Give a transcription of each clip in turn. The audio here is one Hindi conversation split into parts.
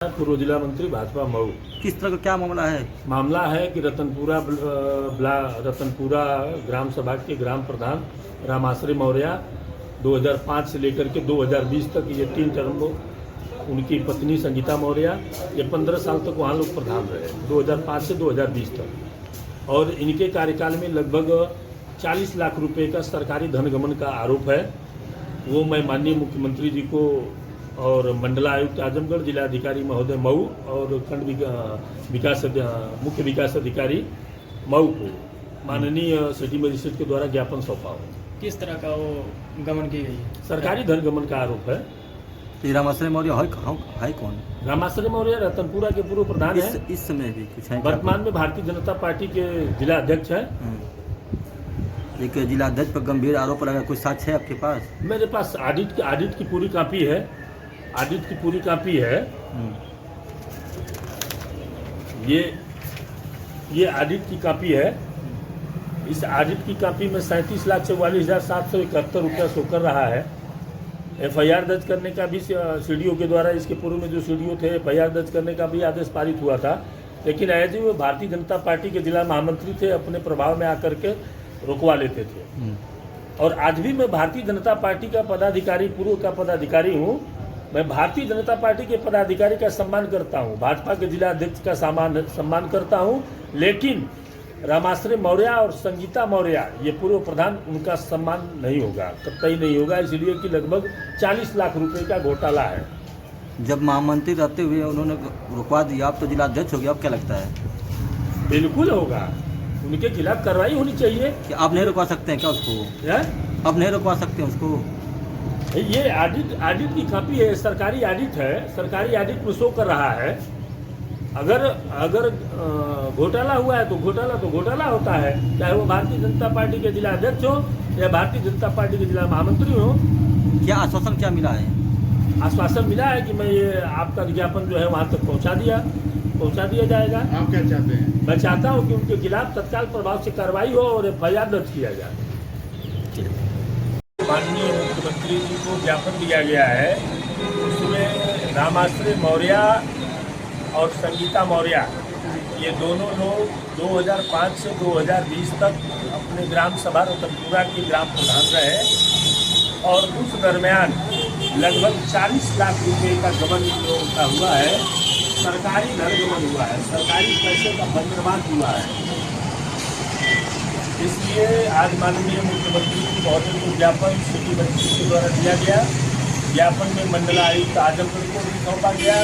पूर्व जिला मंत्री भाजपा मऊ। किस तरह का क्या मामला है? मामला है कि रतनपुरा ग्राम सभा के ग्राम प्रधान रामाश्री मौर्य 2005 से लेकर के 2020 तक ये 3 टर्म, उनकी पत्नी संगीता मौर्य ये 15 साल तक वहाँ लोग प्रधान रहे 2005 से 2020 तक। और इनके कार्यकाल में लगभग 40 लाख रुपए का सरकारी धनगमन का आरोप है। वो मैं माननीय मुख्यमंत्री जी को और मंडलायुक्त आजमगढ़, जिलाधिकारी महोदय मऊ और खंड मुख्य विकास अधिकारी मऊ को माननीय सिटी मजिस्ट्रेट के द्वारा ज्ञापन सौंपा हो। किस तरह का वो गमन की गई है? सरकारी धन गमन का आरोप है। तो रामाश्रय मौर्य है कौन? रामाश्रय मौर्य रतनपुरा के पूर्व प्रधान है। इस समय भी कुछ है? वर्तमान में भारतीय जनता पार्टी के जिला अध्यक्ष है। एक जिला अध्यक्ष पर गंभीर आरोप लगा, कुछ साक्ष्य है आपके पास? मेरे पास ऑडिट की पूरी कापी है। ऑडिट की पूरी कापी है। ये ऑडिट की कापी है। इस ऑडिट की कापी में 37,44,771 रुपया शो कर रहा है। एफआईआर दर्ज करने का भी सीडीओ के द्वारा, इसके पूर्व में जो सीडीओ थे, एफआईआर दर्ज करने का भी आदेश पारित हुआ था। लेकिन एज वो भारतीय जनता पार्टी के जिला महामंत्री थे, अपने प्रभाव में आकर के रुकवा लेते थे। और आज भी मैं भारतीय जनता पार्टी का पदाधिकारी, पूर्व का पदाधिकारी हूँ। मैं भारतीय जनता पार्टी के पदाधिकारी का सम्मान करता हूं, भाजपा के जिला अध्यक्ष का सम्मान करता हूं, लेकिन रामाश्रय मौर्य और संगीता मौर्य ये पूर्व प्रधान, उनका सम्मान नहीं होगा, कतई नहीं होगा। इसलिए कि लगभग 40 लाख रुपए का घोटाला है। जब महामंत्री रहते हुए उन्होंने रुकवा दिया, आप तो जिला अध्यक्ष हो गया, अब क्या लगता है? बिल्कुल होगा, उनके खिलाफ कार्रवाई होनी चाहिए। कि आप नहीं रुकवा सकते हैं क्या उसको? अब नहीं रुकवा सकते हैं उसको? ये ऑडिट की कापी है, सरकारी ऑडिट है। सरकारी ऑडिट में शो कर रहा है। अगर घोटाला हुआ है तो घोटाला होता है, चाहे वो भारतीय जनता पार्टी के जिला अध्यक्ष हो या भारतीय जनता पार्टी के जिला महामंत्री हो। क्या आश्वासन क्या मिला है? आश्वासन मिला है कि मैं ये आपका विज्ञापन जो है वहाँ तक पहुँचा दिया जाएगा। आप क्या चाहते हैं? मैं चाहता हूँ कि उनके खिलाफ तत्काल प्रभाव से कार्रवाई हो और एफआईआर दर्ज किया जाए। माननीय मुख्यमंत्री जी को ज्ञापन दिया गया है। उसमें रामाश्रय मौर्य और संगीता मौर्य ये दोनों लोग 2005 से 2020 तक अपने ग्राम सभा रतनपुरा के ग्राम प्रधान रहे और उस दरमियान लगभग 40 लाख रुपए का गबन इन लोगों का हुआ है। सरकारी धन गबन हुआ है, सरकारी पैसे का बंदरबांट हुआ है। इसलिए आज माननीय मुख्यमंत्री जी महोदय को ज्ञापन सिटी मजिस्ट्रेट के द्वारा दिया गया। ज्ञापन में मंडलायुक्त आजमगढ़ को भी सौंपा गया,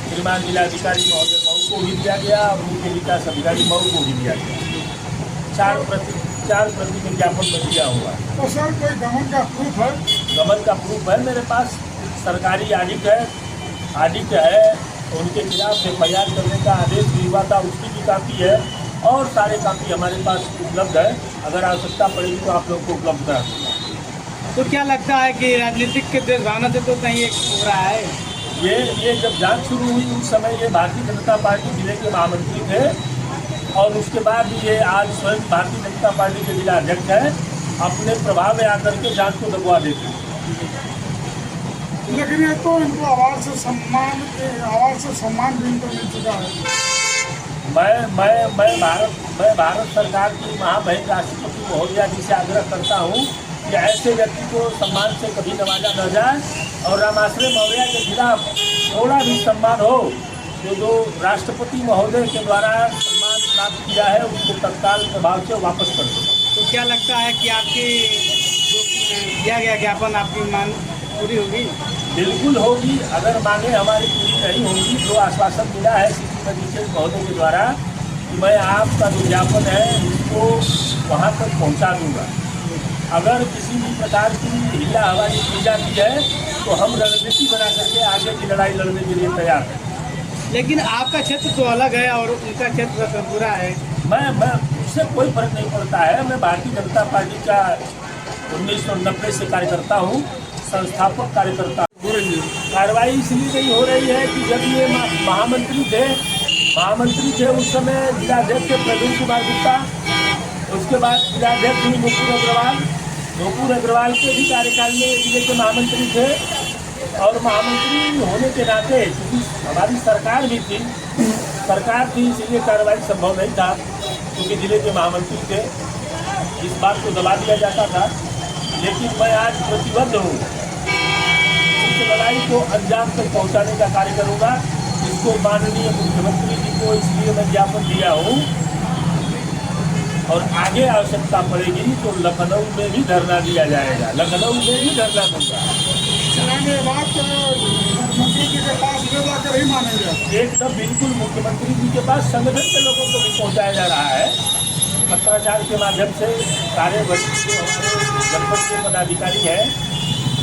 श्रीमान जिलाधिकारी महोदय मऊ को भी दिया गया और मुख्य विकास अधिकारी मऊ को भी दिया गया। 4 प्रति में ज्ञापन में दिया हुआ है। तो सर कोई गमन का प्रूफ है? गमन का प्रूफ है मेरे पास। सरकारी ऑडिट है। उनके खिलाफ एफआईआर करने का आदेश भी हुआ था, उसकी भी कापी है और सारे कापी हमारे पास उपलब्ध है। अगर आवश्यकता पड़ेगी तो आप लोग को उपलब्ध करा दूँगा। तो क्या लगता है कि राजनीतिक के दुर्भावना से तो कहीं एक हो रहा है? ये जब जांच शुरू हुई उस समय ये भारतीय जनता पार्टी जिले के महामंत्री थे और उसके बाद ये आज स्वयं भारतीय जनता पार्टी के जिला अध्यक्ष है। अपने प्रभाव में आकर के जांच को दबवा देते हैं। लेकिन ये तो इनको आवाज से सम्मान भी इनको मिल चुका है। मैं भारत सरकार की महामहिम राष्ट्रपति महोदया जी से आग्रह करता हूँ कि ऐसे व्यक्ति को सम्मान से कभी नवाजा न जाए और रामाश्रय मौर्य के खिलाफ थोड़ा भी सम्मान हो। जो राष्ट्रपति महोदय के द्वारा सम्मान प्राप्त किया है उसको तत्काल प्रभाव से वापस कर दो। तो क्या लगता है कि आपकी जो दिया गया ज्ञापन, आपकी मांग पूरी होगी? बिल्कुल होगी। अगर मांगे हमारी पूरी नहीं होगी, जो आश्वासन मिला है सिटी मजिस्ट्रेट महोदय के द्वारा कि मैं आपका जो ज्ञापन है इसको वहाँ तक पहुँचा दूँगा। अगर किसी भी प्रकार की हीला हवाली की जाती है तो हम रणनीति बना करके आगे की लड़ाई लड़ने के लिए तैयार हैं। लेकिन आपका क्षेत्र तो अलग है और उनका क्षेत्र रतनपुरा है। मैं उससे कोई फर्क नहीं पड़ता है। मैं भारतीय जनता पार्टी का 1990 से कार्यकर्ता हूँ, संस्थापक कार्यकर्ता। कार्रवाई इसलिए नहीं हो रही है कि जब ये महामंत्री थे उस समय जिलाध्यक्ष प्रवीण कुमार गुप्ता, उसके बाद जिलाध्यक्ष नूपुर अग्रवाल के भी कार्यकाल में जिले के महामंत्री थे और महामंत्री होने के नाते हमारी सरकार भी थी, सरकार थी इसलिए कार्रवाई संभव नहीं था, क्योंकि जिले के महामंत्री थे, इस बात को दबा दिया जाता था। लेकिन मैं आज प्रतिबद्ध हूँ, इस लड़ाई को अंजाम तक पहुँचाने का कार्य करूँगा। इसको माननीय मुख्यमंत्री जी को इसलिए मैं ज्ञापन दिया हूँ, और आगे आवश्यकता पड़ेगी तो लखनऊ में भी धरना दिया जाएगा, लखनऊ में भी धरना दूंगा। चलाने बात मुख्यमंत्री जी के पास ले जाकर ही मानेंगे। एकदम बिल्कुल मुख्यमंत्री जी के पास संगठन के लोगों को भी पहुंचाया जा रहा है, पत्राचार के माध्यम से। सारे वरिष्ठ जो हमारे जनपद के पदाधिकारी हैं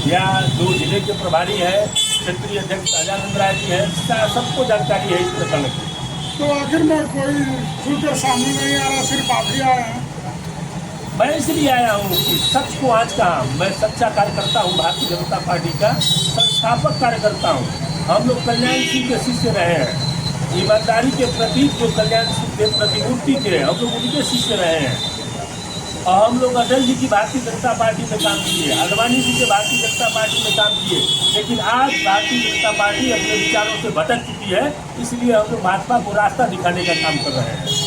या जो जिले के प्रभारी है, क्षेत्रीय अध्यक्ष सजानंद राय जी है, सबको जानकारी है इस प्रकरण की। तो आखिर में कोई खुलकर सामने नहीं आ रहा, सिर्फ आप ही आए हैं। मैं इसलिए आया हूँ कि सच को आज कहा, मैं सच्चा कार्यकर्ता हूँ, भारतीय जनता पार्टी का संस्थापक कार्यकर्ता हूँ। हम लोग कल्याण सिंह के शिष्य रहे हैं, ईमानदारी के प्रतीक जो कल्याण सिंह के प्रतिमूर्ति थे, हम लोग उनके शिष्य रहे हैं। और हम लोग अटल जी की भारतीय जनता पार्टी में काम किए, आडवाणी जी के भारतीय जनता पार्टी में काम किए, लेकिन आज भारतीय जनता पार्टी अपने विचारों से भटक चुकी है, इसलिए हम लोग भाजपा को रास्ता दिखाने का काम कर रहे हैं।